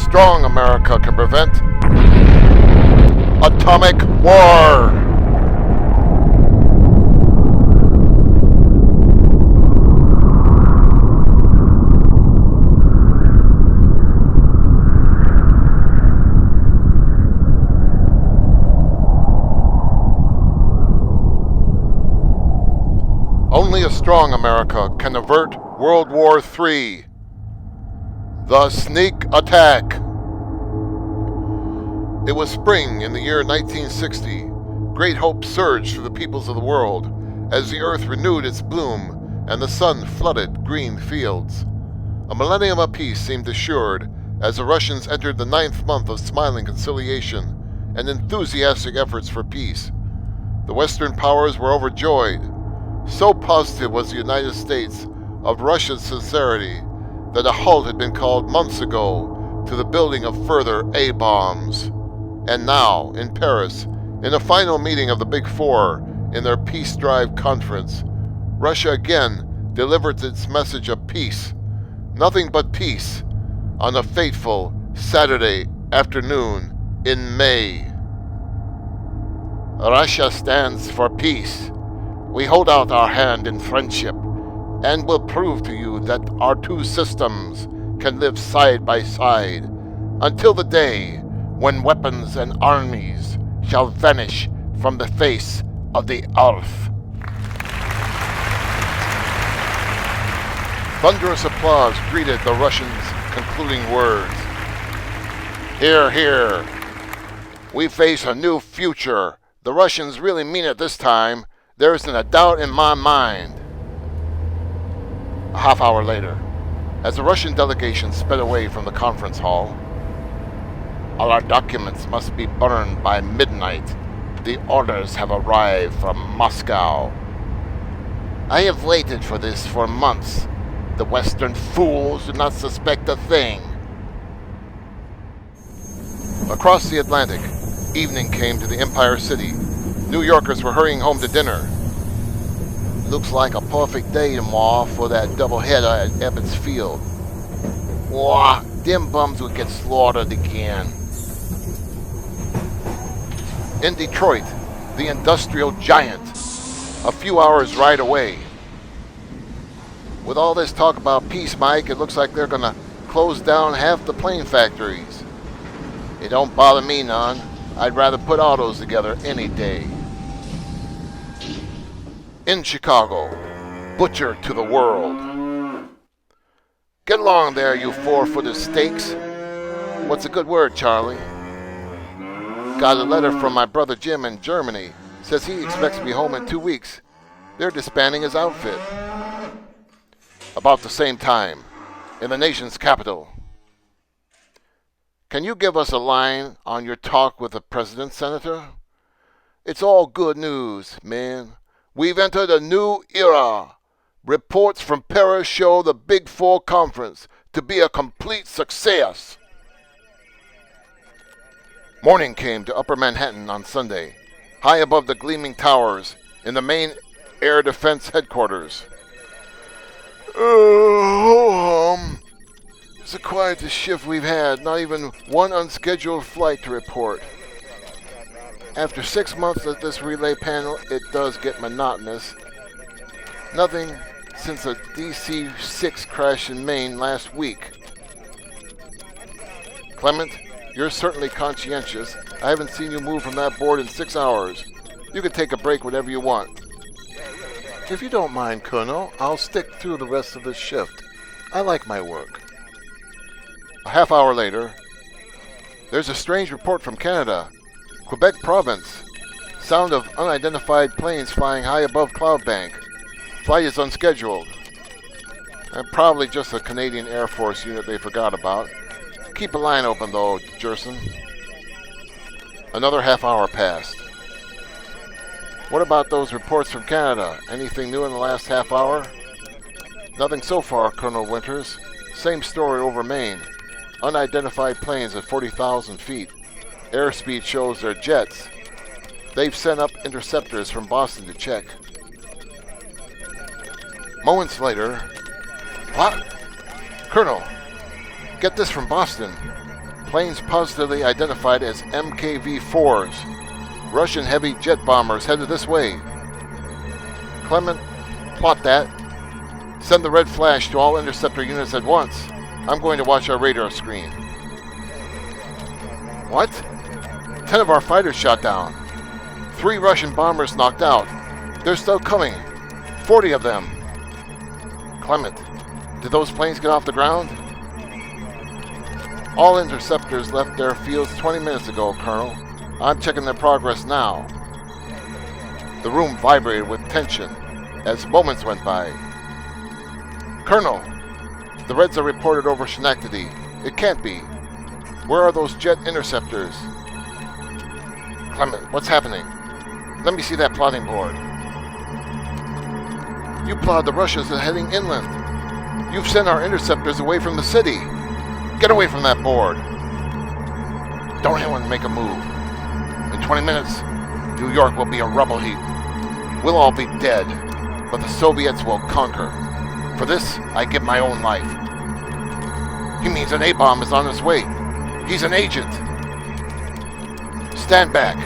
strong America can prevent atomic war. Only a strong America can avert World War III. The Sneak Attack. It was spring in the year 1960. Great hope surged through the peoples of the world as the earth renewed its bloom and the sun flooded green fields. A millennium of peace seemed assured as the Russians entered the 9th month of smiling conciliation and enthusiastic efforts for peace. The Western powers were overjoyed. So positive was the United States of Russia's sincerity that a halt had been called months ago to the building of further A-bombs. And now, in Paris, in a final meeting of the Big Four in their Peace Drive conference, Russia again delivered its message of peace, nothing but peace, on a fateful Saturday afternoon in May. Russia stands for peace. We hold out our hand in friendship and will prove to you that our two systems can live side by side until the day when weapons and armies shall vanish from the face of the earth. Thunderous applause greeted the Russians' concluding words. Hear, hear. We face a new future. The Russians really mean it this time. There isn't a doubt in my mind. A half hour later, as the Russian delegation sped away from the conference hall, all our documents must be burned by midnight. The orders have arrived from Moscow. I have waited for this for months. The Western fools do not suspect a thing. Across the Atlantic, evening came to the Empire City. New Yorkers were hurrying home to dinner. Looks like a perfect day tomorrow for that doubleheader at Ebbets Field. Wah, them bums would get slaughtered again. In Detroit, the industrial giant, a few hours ride away. With all this talk about peace, Mike, it looks like they're gonna close down half the plane factories. It don't bother me none. I'd rather put autos together any day. In Chicago, butcher to the world. Get along there, you four-footed steaks. What's a good word, Charlie? Got a letter from my brother Jim in Germany. Says he expects to be home in 2 weeks. They're disbanding his outfit. About the same time, in the nation's capital. Can you give us a line on your talk with the president, Senator? It's all good news, man. We've entered a new era. Reports from Paris show the Big Four conference to be a complete success. Morning came to Upper Manhattan on Sunday, high above the gleaming towers in the main air defense headquarters. It's the quietest shift we've had, not even one unscheduled flight to report. After 6 months at this relay panel, it does get monotonous. Nothing since a DC-6 crash in Maine last week. Clement, you're certainly conscientious. I haven't seen you move from that board in 6 hours. You can take a break whenever you want. If you don't mind, Colonel, I'll stick through the rest of this shift. I like my work. A half hour later, there's a strange report from Canada. Quebec province. Sound of unidentified planes flying high above Cloudbank. Flight is unscheduled. And probably just a Canadian Air Force unit they forgot about. Keep a line open though, Jerson. Another half hour passed. What about those reports from Canada? Anything new in the last half hour? Nothing so far, Colonel Winters. Same story over Maine. Unidentified planes at 40,000 feet. Airspeed shows they're jets. They've sent up interceptors from Boston to check. Moments later... What? Colonel, get this from Boston. Planes positively identified as MKV-4s. Russian heavy jet bombers headed this way. Clement, plot that. Send the red flash to all interceptor units at once. I'm going to watch our radar screen. What? 10 of our fighters shot down. 3 Russian bombers knocked out. They're still coming. 40 of them. Clement, did those planes get off the ground? All interceptors left their fields 20 minutes ago, Colonel. I'm checking their progress now. The room vibrated with tension as moments went by. Colonel, the Reds are reported over Schenectady. It can't be. Where are those jet interceptors? Clement, what's happening? Let me see that plotting board. You plotted the Russians are heading inland. You've sent our interceptors away from the city. Get away from that board. Don't anyone make a move. In 20 minutes, New York will be a rubble heap. We'll all be dead, but the Soviets will conquer. For this, I give my own life. He means an A-bomb is on his way. He's an agent. Stand back.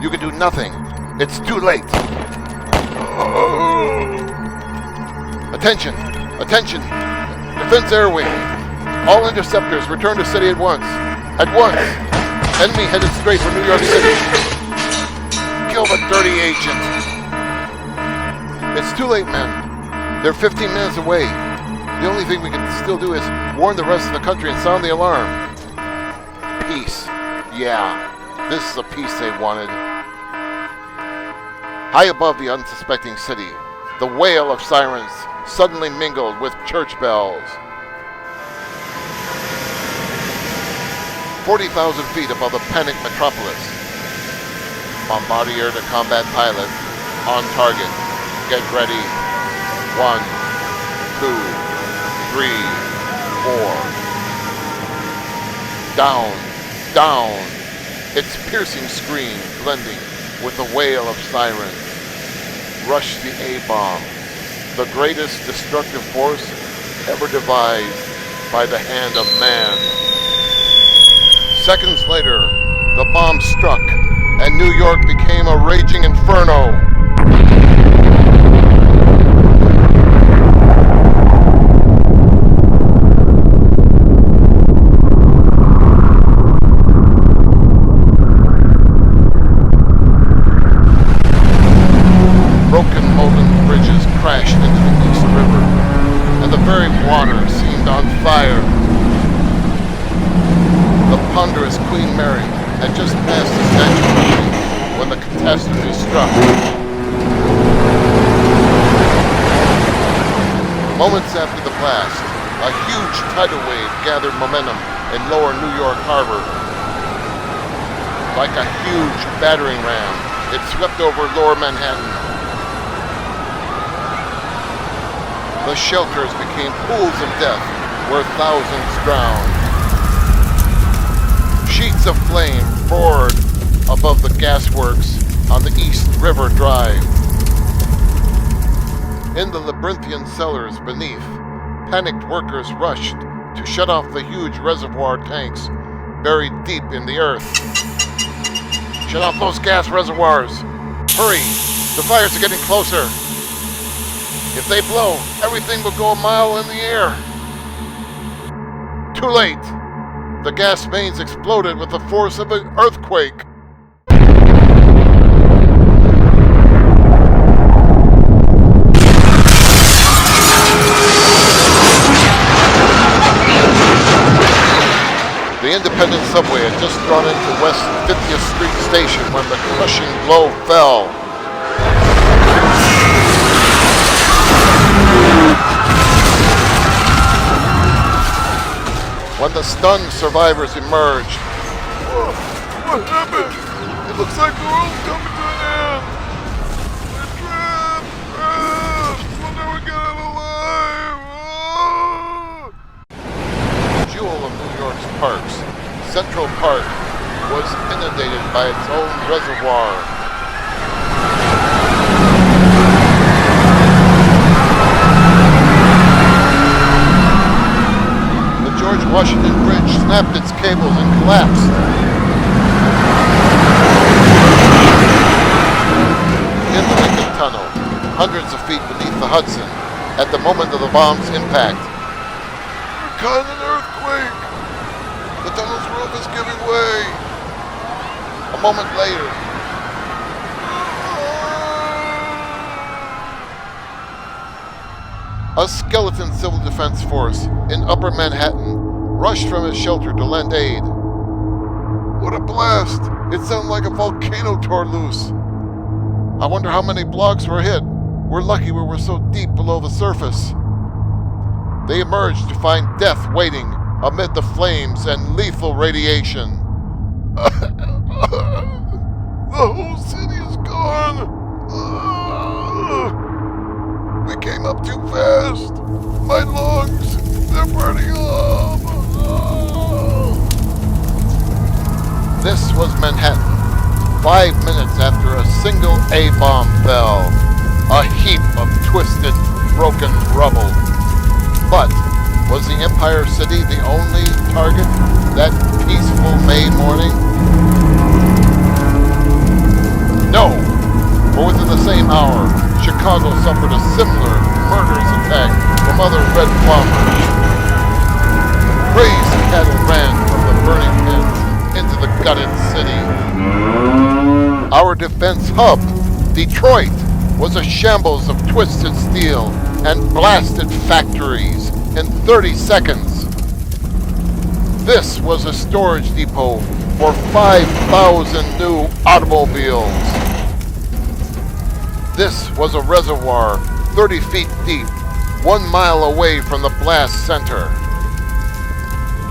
You can do nothing. It's too late. Attention! Attention! Defense Air Wing! All interceptors return to city at once. At once! Enemy headed straight for New York City. Kill the dirty agent. It's too late, men. They're 15 minutes away. The only thing we can still do is warn the rest of the country and sound the alarm. Peace. Yeah, this is the peace they wanted. High above the unsuspecting city, the wail of sirens suddenly mingled with church bells. 40,000 feet above the panicked metropolis. Bombardier to combat pilot. On target. Get ready. 1, 2, 3, 4. Down. Down. Its piercing scream blending with the wail of sirens. Rushed the A-bomb, the greatest destructive force ever devised by the hand of man. Seconds later, the bomb struck, and New York became a raging inferno. Broken molten bridges crashed into the East River, and the very water seemed on fire. The ponderous Queen Mary had just passed the Statue of Liberty when the catastrophe struck. Moments after the blast, a huge tidal wave gathered momentum in lower New York Harbor. Like a huge battering ram, it swept over lower Manhattan. The shelters became pools of death where thousands drowned. Sheets of flame roared above the gasworks on the East River Drive. In the labyrinthian cellars beneath, panicked workers rushed to shut off the huge reservoir tanks buried deep in the earth. Shut off those gas reservoirs! Hurry! The fires are getting closer! If they blow, everything will go a mile in the air. Too late! The gas mains exploded with the force of an earthquake. The Independent subway had just drawn into West 50th Street Station when the crushing blow fell. When the stunned survivors emerged. What happened? It looks like the world's coming to an end. We're trapped. We'll never get out alive. Jewel of New York's parks, Central Park was inundated by its own reservoir. The George Washington Bridge snapped its cables and collapsed. In the Lincoln Tunnel, hundreds of feet beneath the Hudson, at the moment of the bomb's impact. We're caught in an earthquake. The tunnel's roof is giving way. A moment later, a skeleton civil defense force in Upper Manhattan rushed from its shelter to lend aid. What a blast! It sounded like a volcano tore loose. I wonder how many blocks were hit. We're lucky we were so deep below the surface. They emerged to find death waiting amid the flames and lethal radiation. The whole city is gone. We came up too fast. My lungs, they're burning up. This was Manhattan, 5 minutes after a single A-bomb fell, a heap of twisted, broken rubble. But was the Empire City the only target that peaceful May morning? No, for within the same hour, Chicago suffered a similar murderous attack from other red bombers. Crazed cattle ran from the burning pens into the gutted city. Our defense hub, Detroit, was a shambles of twisted steel and blasted factories in 30 seconds. This was a storage depot for 5,000 new automobiles. This was a reservoir 30 feet deep, 1 mile away from the blast center.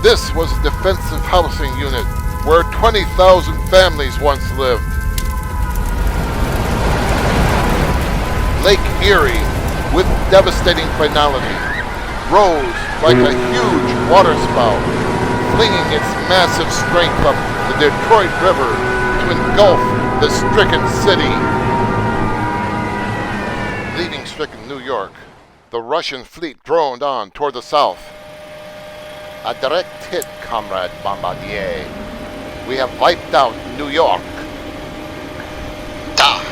This was a defensive housing unit where 20,000 families once lived. Lake Erie, with devastating finality, rose like a huge waterspout, flinging its massive strength up the Detroit River to engulf the stricken city. Leaving stricken New York, the Russian fleet droned on toward the south. A direct hit, Comrade Bombardier. We have wiped out New York. Da!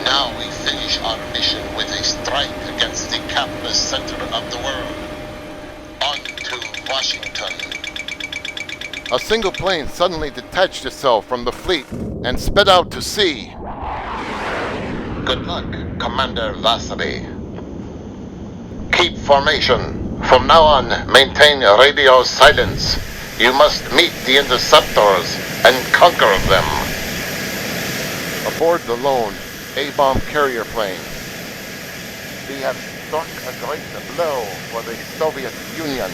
Now we finish our mission with a strike against the capitalist center of the world. On to Washington. A single plane suddenly detached itself from the fleet and sped out to sea. Good luck, Commander Vasily. Keep formation. From now on, maintain radio silence. You must meet the interceptors and conquer them. Aboard the lone A-bomb carrier plane. We have struck a great blow for the Soviet Union.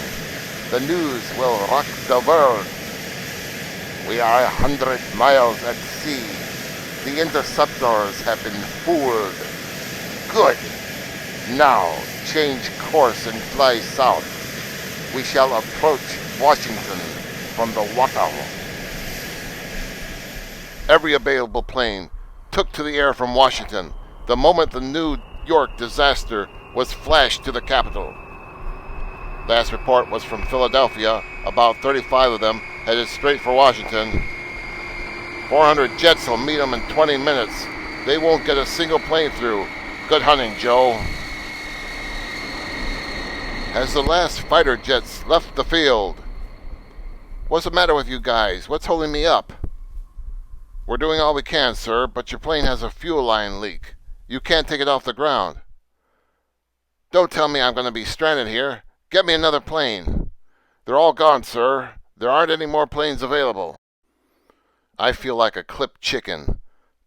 The news will rock the world. We are 100 miles at sea. The interceptors have been fooled. Good. Now, change course and fly south. We shall approach Washington from the water. Every available plane took to the air from Washington the moment the New York disaster was flashed to the capital. Last report was from Philadelphia. About 35 of them headed straight for Washington. 400 jets will meet them in 20 minutes. They won't get a single plane through. Good hunting, Joe. As the last fighter jets left the field. What's the matter with you guys? What's holding me up? We're doing all we can, sir, but your plane has a fuel line leak. You can't take it off the ground. Don't tell me I'm going to be stranded here. Get me another plane. They're all gone, sir. There aren't any more planes available. I feel like a clipped chicken.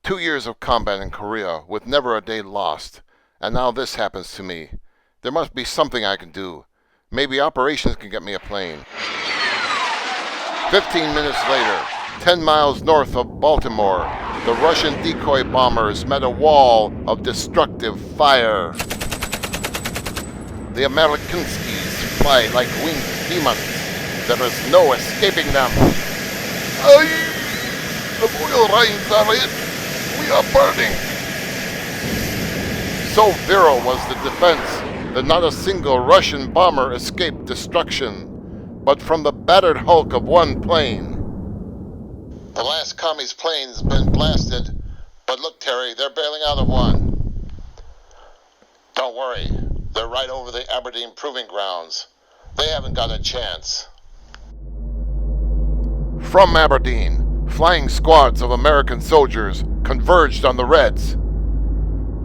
2 years of combat in Korea with never a day lost. And now this happens to me. There must be something I can do. Maybe operations can get me a plane. 15 minutes later, 10 miles north of Baltimore, the Russian decoy bombers met a wall of destructive fire. The Amerikanskis fly like winged demons. There is no escaping them. Aye! The oil rains are it. We are burning. So virile was the defense that not a single Russian bomber escaped destruction. but from the battered hulk of one plane. The last commie's plane's been blasted, but look, Terry, they're bailing out of one. Don't worry, they're right over the Aberdeen Proving Grounds. They haven't got a chance. From Aberdeen, flying squads of American soldiers converged on the Reds.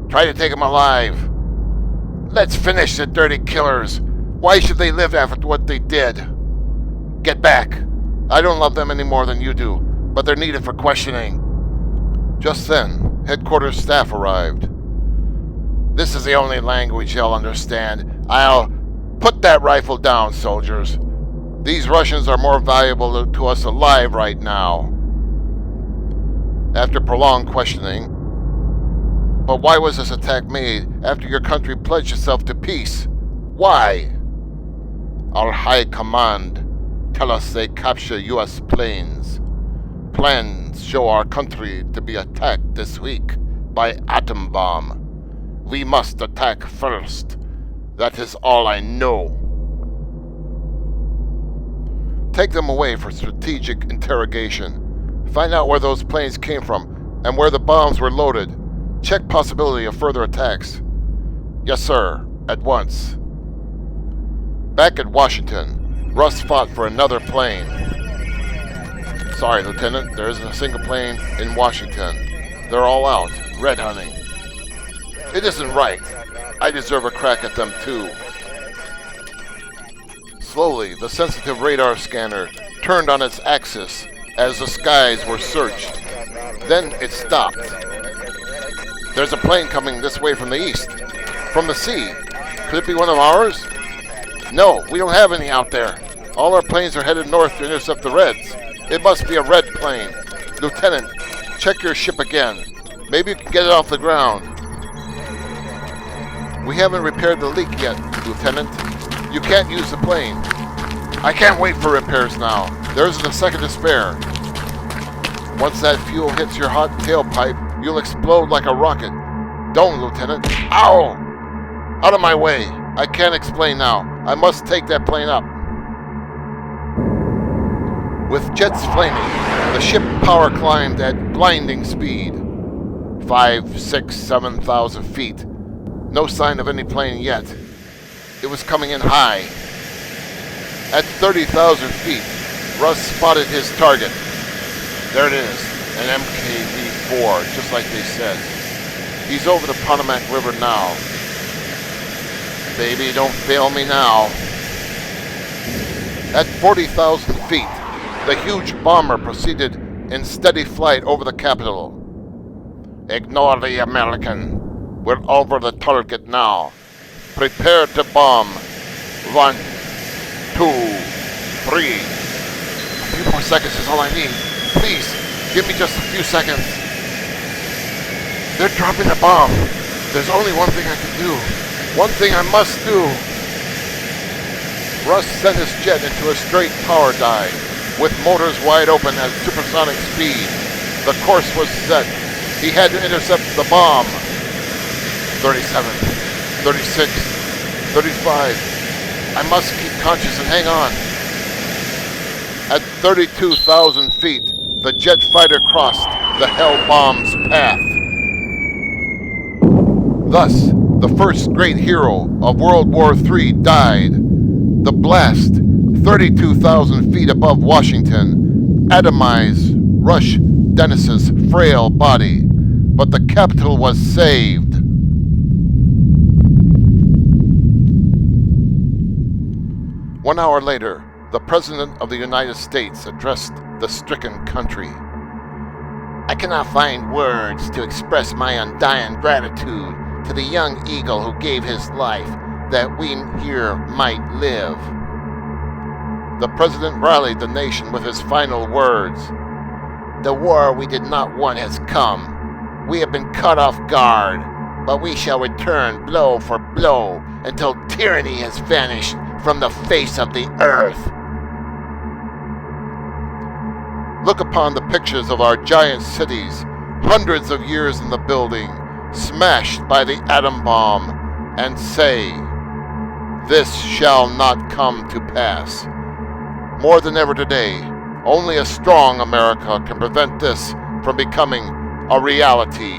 Try to take them alive. Let's finish the dirty killers. Why should they live after what they did? Get back. I don't love them any more than you do, but they're needed for questioning. Just then, headquarters staff arrived. This is the only language you'll understand. I'll put that rifle down, soldiers. These Russians are more valuable to us alive right now. After prolonged questioning, but why was this attack made after your country pledged itself to peace? Why? Our high command tell us they capture U.S. planes. Plans show our country to be attacked this week by atom bomb. We must attack first. That is all I know. Take them away for strategic interrogation. Find out where those planes came from and where the bombs were loaded. Check possibility of further attacks. Yes, sir. At once. Back at Washington, Russ fought for another plane. Sorry, Lieutenant, there isn't a single plane in Washington. They're all out, red hunting. It isn't right. I deserve a crack at them too. Slowly, the sensitive radar scanner turned on its axis as the skies were searched. Then it stopped. There's a plane coming this way from the east. From the sea. Could it be one of ours? No, we don't have any out there. All our planes are headed north to intercept the Reds. It must be a Red plane. Lieutenant, check your ship again. Maybe you can get it off the ground. We haven't repaired the leak yet, Lieutenant. You can't use the plane. I can't wait for repairs now. There isn't a second to spare. Once that fuel hits your hot tailpipe, you'll explode like a rocket. Don't, Lieutenant. Ow! Out of my way. I can't explain now. I must take that plane up. With jets flaming, the ship power climbed at blinding speed. 5, 6, 7,000 feet. No sign of any plane yet. It was coming in high. At 30,000 feet, Russ spotted his target. There it is, an MKV-4, just like they said. He's over the Potomac River now. Baby, don't fail me now. At 40,000 feet, the huge bomber proceeded in steady flight over the capital. Ignore the American. We're over the target now. Prepare to bomb. 1, 2, 3. A few more seconds is all I need. Please, give me just a few seconds. They're dropping a bomb. There's only one thing I can do. One thing I must do. Russ sent his jet into a straight power dive, with motors wide open at supersonic speed. The course was set. He had to intercept the bomb. 37, 36, 35. I must keep conscious and hang on. At 32,000 feet, the jet fighter crossed the Hell bomb's path. Thus, the first great hero of World War III died. The blast, 32,000 feet above Washington, atomized Rush Dennis's frail body, but the capital was saved. One hour later, the President of the United States addressed the stricken country. I cannot find words to express my undying gratitude to the young eagle who gave his life that we here might live. The President rallied the nation with his final words. The war we did not want has come. We have been caught off guard, but we shall return blow for blow until tyranny has vanished from the face of the earth. Look upon the pictures of our giant cities, hundreds of years in the building, smashed by the atom bomb, and say, this shall not come to pass. More than ever today, only a strong America can prevent this from becoming a reality.